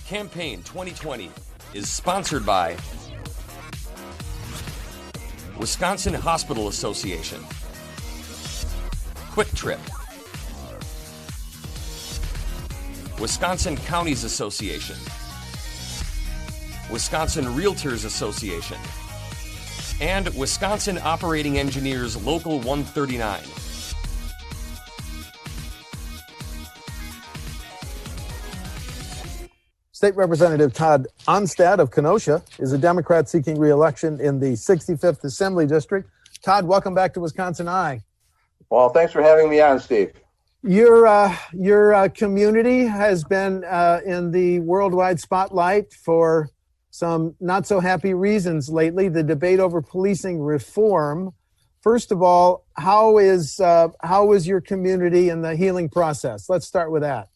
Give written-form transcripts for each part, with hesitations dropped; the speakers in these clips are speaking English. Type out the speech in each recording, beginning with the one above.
Campaign 2020 is sponsored by Wisconsin Hospital Association, Quick Trip, Wisconsin Counties Association, Wisconsin Realtors Association, and Wisconsin Operating Engineers Local 139. State Representative Todd Ohnstad of Kenosha is a Democrat seeking re-election in the 65th Assembly District. Todd, welcome back to WisconsinEye. Well, thanks for having me on, Steve. Your community has been in the worldwide spotlight for some not so happy reasons lately. The debate over policing reform. First of all, how is your community in the healing process? Let's start with that.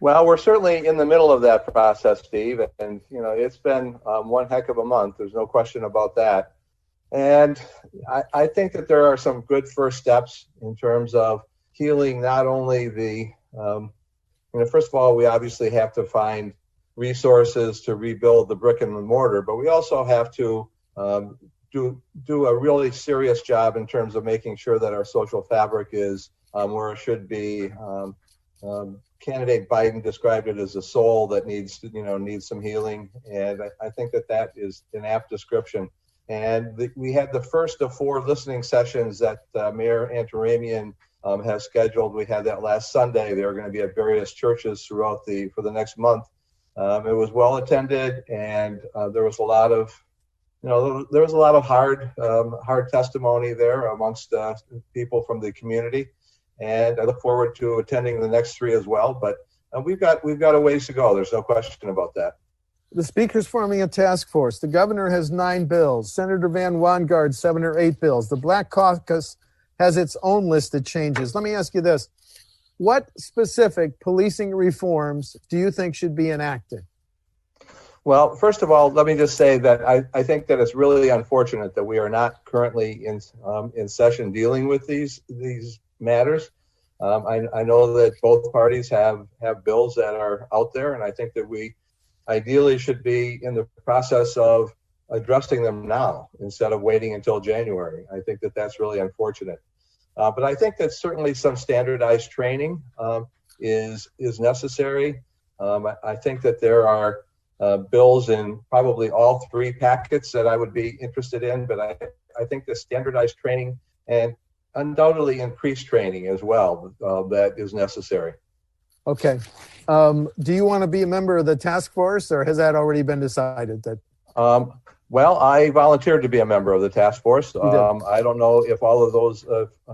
Well, we're certainly in the middle of that process, Steve, and it's been one heck of a month. There's no question about that. And I think that there are some good first steps in terms of healing not only the, first of all, we obviously have to find resources to rebuild the brick and mortar, but we also have to do a really serious job in terms of making sure that our social fabric is where it should be. Candidate Biden described it as a soul that needs some healing, and I think that is an apt description. And we had the first of 4 listening sessions that Mayor Antaramian has scheduled. We had that last Sunday. They are going to be at various churches for the next month. It was well attended, and there was a lot of hard testimony there amongst people from the community. And I look forward to attending the next 3 as well. But we've got a ways to go. There's no question about that. The Speaker's forming a task force. The governor has 9 bills. Senator Van Wanggaard, 7 or 8 bills. The Black Caucus has its own list of changes. Let me ask you this. What specific policing reforms do you think should be enacted? Well, first of all, let me just say that I think that it's really unfortunate that we are not currently in session dealing with these matters. I know that both parties have bills that are out there, and I think that we ideally should be in the process of addressing them now instead of waiting until January. I think that that's really unfortunate. But I think that certainly some standardized training is necessary. I think that there are bills in probably all 3 packets that I would be interested in, but I think the standardized training and undoubtedly increased training as well that is necessary. Okay. Do you want to be a member of the task force, or has that already been decided? Well, I volunteered to be a member of the task force. I don't know if all of those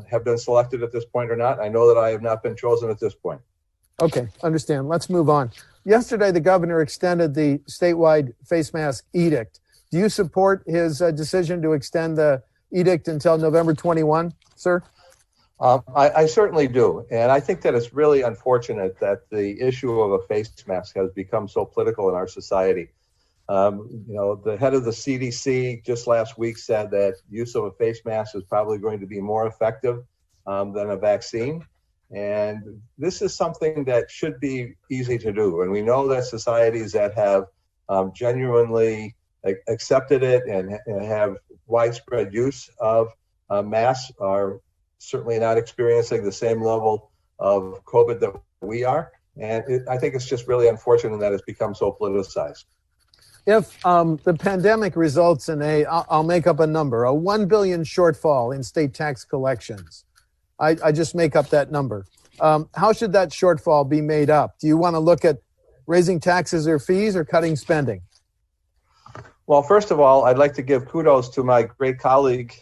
have been selected at this point or not. I know that I have not been chosen at this point. Okay, understand. Let's move on. Yesterday, the governor extended the statewide face mask edict. Do you support his decision to extend the edict until November 21, sir? I certainly do. And I think that it's really unfortunate that the issue of a face mask has become so political in our society. The head of the CDC just last week said that use of a face mask is probably going to be more effective than a vaccine. And this is something that should be easy to do. And we know that societies that have genuinely accepted it and have widespread use of masks are certainly not experiencing the same level of COVID that we are. And I think it's just really unfortunate that it's become so politicized. If the pandemic results in I'll make up a number, a $1 billion shortfall in state tax collections, I just make up that number. How should that shortfall be made up? Do you want to look at raising taxes or fees or cutting spending? Well, first of all, I'd like to give kudos to my great colleague,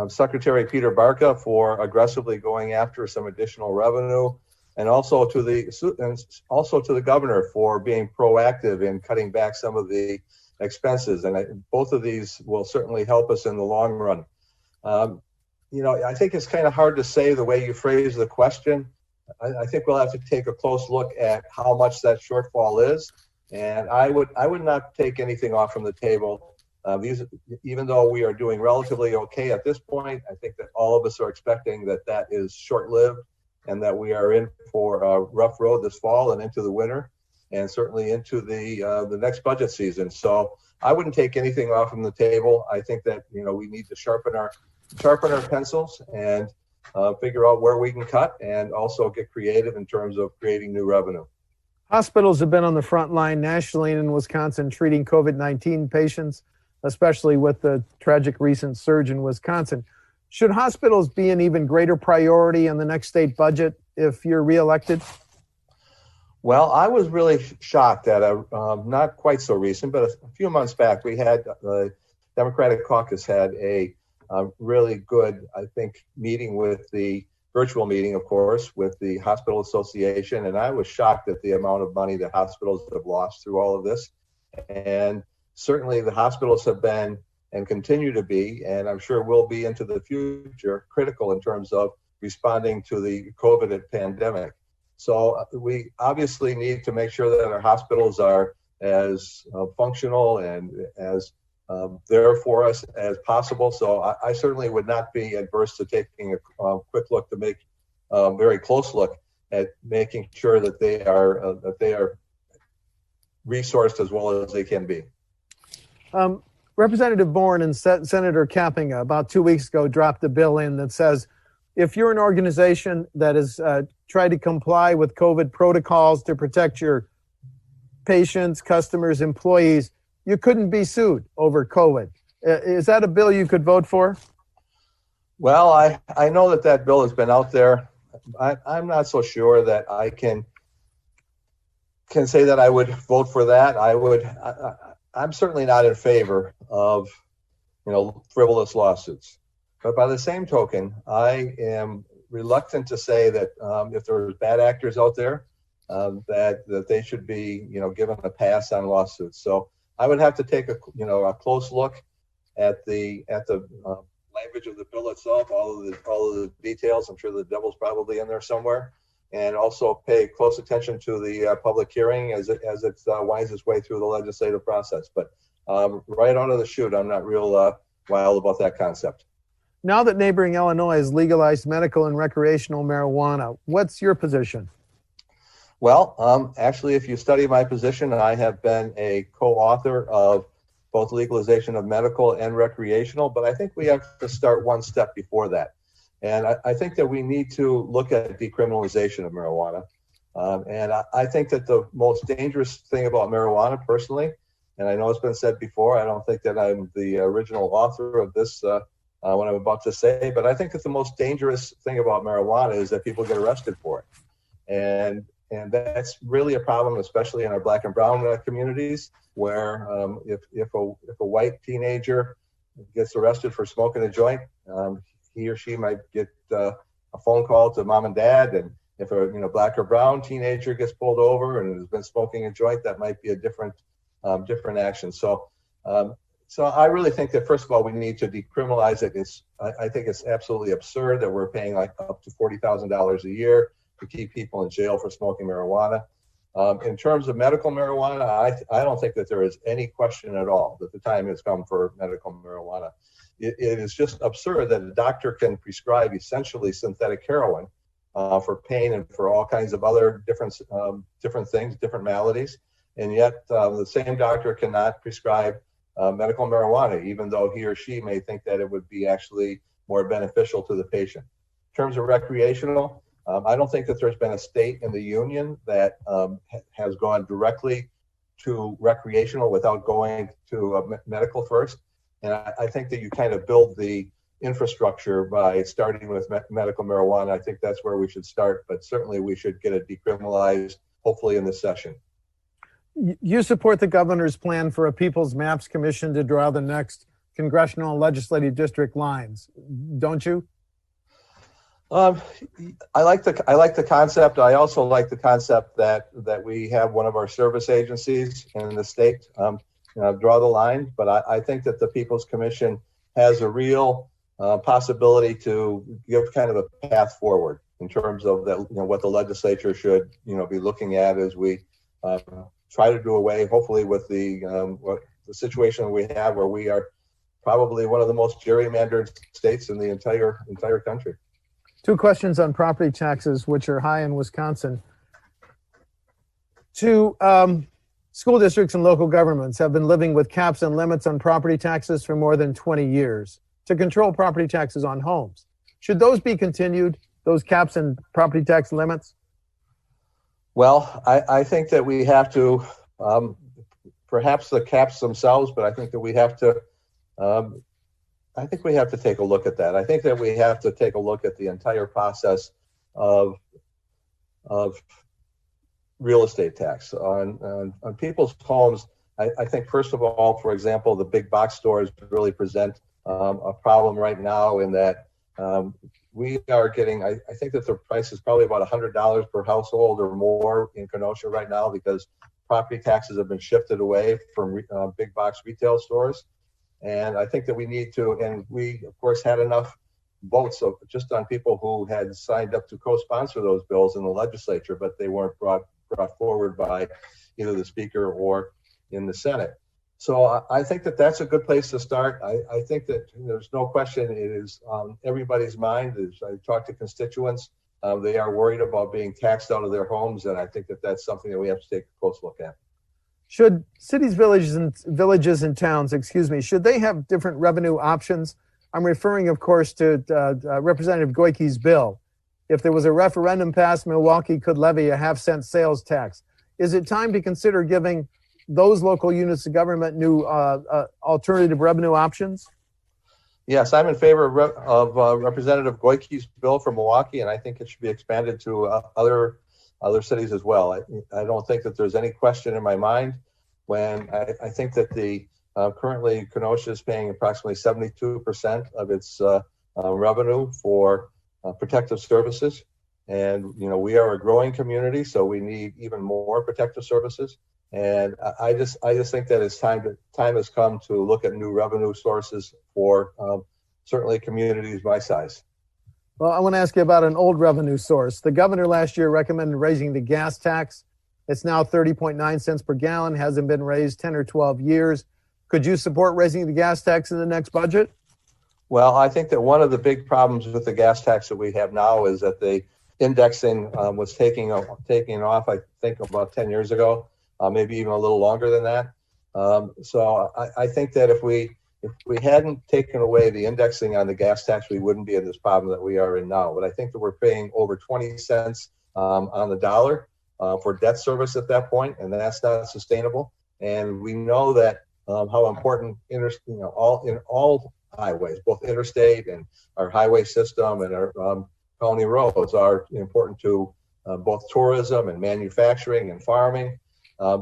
Secretary Peter Barca, for aggressively going after some additional revenue, and also to the governor for being proactive in cutting back some of the expenses. And both of these will certainly help us in the long run. I think it's kind of hard to say the way you phrase the question. I think we'll have to take a close look at how much that shortfall is. And I would not take anything off from the table. Even though we are doing relatively okay at this point, I think that all of us are expecting that is short-lived and that we are in for a rough road this fall and into the winter. and certainly into the next budget season. So I wouldn't take anything off from the table. I think that we need to sharpen our pencils and figure out where we can cut, and also get creative in terms of creating new revenue. Hospitals have been on the front line nationally and in Wisconsin treating COVID-19 patients, especially with the tragic recent surge in Wisconsin. Should hospitals be an even greater priority in the next state budget if you're reelected? Well, I was really shocked at not quite so recent, but a few months back, we had the Democratic caucus had a really good, I think, meeting with the virtual meeting, of course, with the Hospital Association. And I was shocked at the amount of money that hospitals have lost through all of this. And certainly the hospitals have been and continue to be, and I'm sure will be into the future, critical in terms of responding to the COVID pandemic. So we obviously need to make sure that our hospitals are as functional and as there for us as possible. So I certainly would not be adverse to taking a quick look to make a very close look at making sure that they are resourced as well as they can be. Representative Bourne and Senator Kappinga about 2 weeks ago dropped a bill in that says if you're an organization that has tried to comply with COVID protocols to protect your patients, customers, employees, you couldn't be sued over COVID. Is that a bill you could vote for? Well, I know that bill has been out there. I'm not so sure that I can say that I would vote for that. I'm certainly not in favor of frivolous lawsuits. But by the same token, I am reluctant to say that if there's bad actors out there, that they should be given a pass on lawsuits. So I would have to take a close look at the language of the bill itself, all of the details. I'm sure the devil's probably in there somewhere, and also pay close attention to the public hearing as it winds its way through the legislative process. But right out of the chute, I'm not real wild about that concept. Now that neighboring Illinois has legalized medical and recreational marijuana, what's your position? Well, actually, if you study my position, I have been a co-author of both legalization of medical and recreational, but I think we have to start one step before that. And I think that we need to look at decriminalization of marijuana. And I think that the most dangerous thing about marijuana, personally, and I know it's been said before, I don't think that I'm the original author of this, what I'm about to say, but I think that the most dangerous thing about marijuana is that people get arrested for it. And that's really a problem, especially in our Black and brown communities, where if a white teenager gets arrested for smoking a joint, he or she might get a phone call to mom and dad. And if a Black or brown teenager gets pulled over and has been smoking a joint, that might be a different action. So I really think that, first of all, we need to decriminalize it. I think it's absolutely absurd that we're paying like up to $40,000 a year to keep people in jail for smoking marijuana. In terms of medical marijuana, I don't think that there is any question at all that the time has come for medical marijuana. It is just absurd that a doctor can prescribe essentially synthetic heroin for pain and for all kinds of other different things, different maladies, and yet the same doctor cannot prescribe medical marijuana, even though he or she may think that it would be actually more beneficial to the patient. In terms of recreational, I don't think that there's been a state in the union that has gone directly to recreational without going to medical first. And I think that you kind of build the infrastructure by starting with medical marijuana. I think that's where we should start, but certainly we should get it decriminalized, hopefully in this session. You support the governor's plan for a People's Maps Commission to draw the next congressional and legislative district lines, don't you? I like the concept. I also like the concept that we have one of our service agencies in the state draw the line. But I think that the People's Commission has a real possibility to give kind of a path forward in terms of that, what the legislature should be looking at as we try to do away, hopefully, with the situation we have, where we are probably one of the most gerrymandered states in the entire country. Two questions on property taxes, which are high in Wisconsin. School districts and local governments have been living with caps and limits on property taxes for more than 20 years to control property taxes on homes. Should those be continued, those caps and property tax limits? Well, I think that we have to, perhaps the caps themselves, but I think that we have to, I think we have to take a look at that. I think that we have to take a look at the entire process of real estate tax on people's homes. I think, first of all, for example, the big box stores really present a problem right now in that we are getting, I think that the price is probably about $100 per household or more in Kenosha right now because property taxes have been shifted away from big box retail stores. And I think that we need to, and we, of course, had enough votes just on people who had signed up to co-sponsor those bills in the legislature, but they weren't brought forward by either the speaker or in the Senate. So I think that that's a good place to start. I think that there's no question it is on everybody's mind. As I talk to constituents, they are worried about being taxed out of their homes, and I think that that's something that we have to take a close look at. Should cities, villages, and towns, should they have different revenue options? I'm referring, of course, to Representative Goyke's bill. If there was a referendum passed, Milwaukee could levy a half-cent sales tax. Is it time to consider giving those local units of government new alternative revenue options? Yes, I'm in favor of Representative Goyke's bill for Milwaukee, and I think it should be expanded to other cities as well. I don't think that there's any question in my mind when I think that the currently Kenosha is paying approximately 72% of its revenue for protective services. And, we are a growing community, so we need even more protective services. And I just think that time has come to look at new revenue sources for certainly communities my size. Well, I want to ask you about an old revenue source. The governor last year recommended raising the gas tax. It's now 30.9 cents per gallon, hasn't been raised 10 or 12 years. Could you support raising the gas tax in the next budget? Well, I think that one of the big problems with the gas tax that we have now is that the indexing was taking off, I think, about 10 years ago, maybe even a little longer than that. So I think that if we hadn't taken away the indexing on the gas tax, we wouldn't be in this problem that we are in now. But I think that we're paying over 20 cents on the dollar for debt service at that point, and that's not sustainable. And we know that how important all highways, both interstate and our highway system and our county roads are important to both tourism and manufacturing and farming.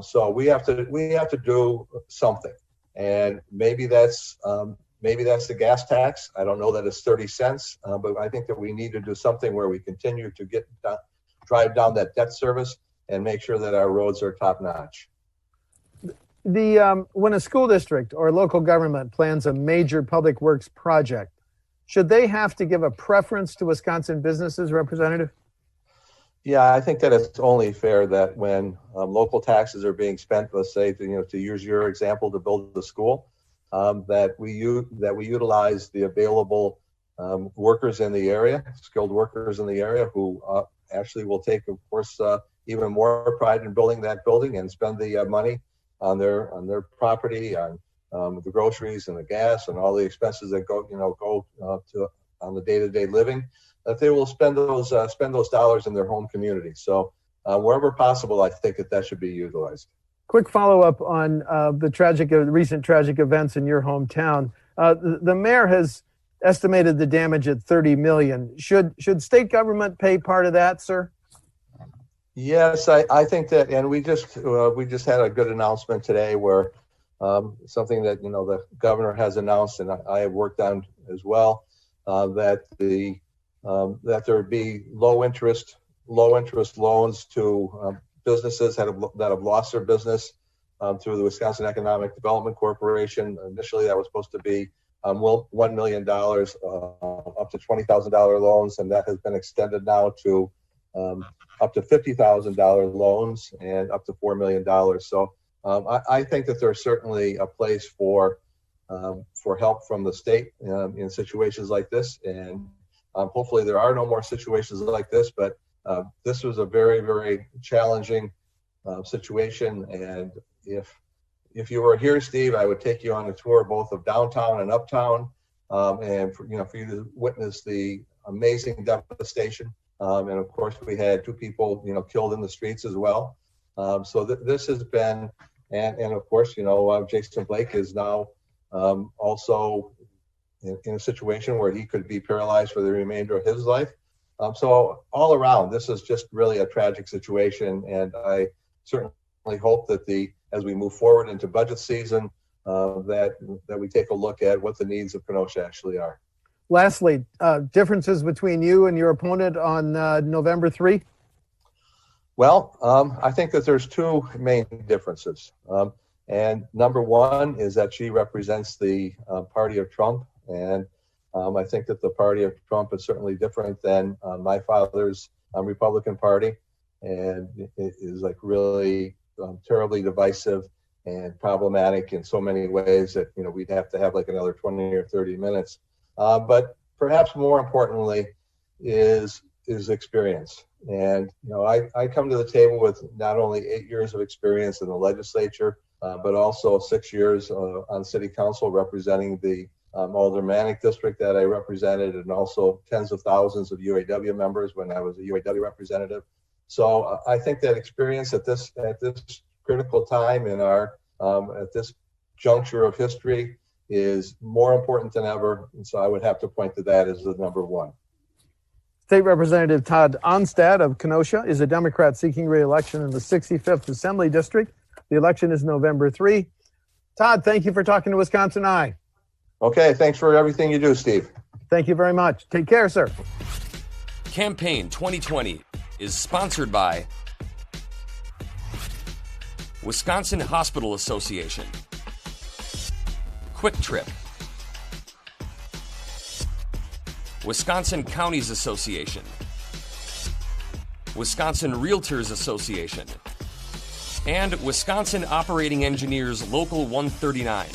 So we have to do something, and maybe that's the gas tax. I don't know that it's 30 cents, but I think that we need to do something where we continue to drive down that debt service and make sure that our roads are top notch. When a school district or local government plans a major public works project, should they have to give a preference to Wisconsin businesses, Representative? Yeah, I think that it's only fair that when local taxes are being spent, let's say, to use your example, to build the school, that we utilize the available workers in the area, skilled workers in the area, who actually will take, of course, even more pride in building that building and spend the money on their property, on the groceries and the gas and all the expenses that go to on the day-to-day living, that they will spend those dollars in their home community. So wherever possible, I think that should be utilized. Quick follow-up on the recent tragic events in your hometown. The mayor has estimated the damage at $30 million. Should state government pay part of that, sir? Yes, I think that, and we just had a good announcement today where something that the governor has announced, and I have worked on as well, that there would be low interest loans to businesses that have lost their business through the Wisconsin Economic Development Corporation. Initially, that was supposed to be $1 million up to $20,000 loans, and that has been extended now to up to $50,000 loans and up to $4 million. So I think that there's certainly a place for help from the state in situations like this, and hopefully there are no more situations like this. But this was a very, very challenging situation. And if you were here, Steve, I would take you on a tour both of downtown and uptown, and for you to witness the amazing devastation. And of course, we had 2 people killed in the streets as well. So this has been, and of course, Jason Blake is now also in a situation where he could be paralyzed for the remainder of his life. So all around, this is just really a tragic situation, and I certainly hope that as we move forward into budget season, that we take a look at what the needs of Kenosha actually are. Lastly, differences between you and your opponent on November 3? Well, I think that there's 2 main differences. And number one is that she represents the party of Trump. And I think that the party of Trump is certainly different than my father's Republican Party. And it is like really terribly divisive and problematic in so many ways that, we'd have to have like another 20 or 30 minutes. But perhaps more importantly is experience. And, I come to the table with not only 8 years of experience in the legislature, but also 6 years on city council representing the aldermanic district that I represented, and also tens of thousands of UAW members when I was a UAW representative. So I think that experience at this critical time in our at this juncture of history is more important than ever. And so I would have to point to that as the number one. State Representative Todd Ohnstad of Kenosha is a Democrat seeking re-election in the 65th Assembly District. The election is November 3. Todd, thank you for talking to WisconsinEye. Okay, thanks for everything you do, Steve. Thank you very much. Take care, sir. Campaign 2020 is sponsored by Wisconsin Hospital Association, Quick Trip, Wisconsin Counties Association, Wisconsin Realtors Association, and Wisconsin Operating Engineers Local 139.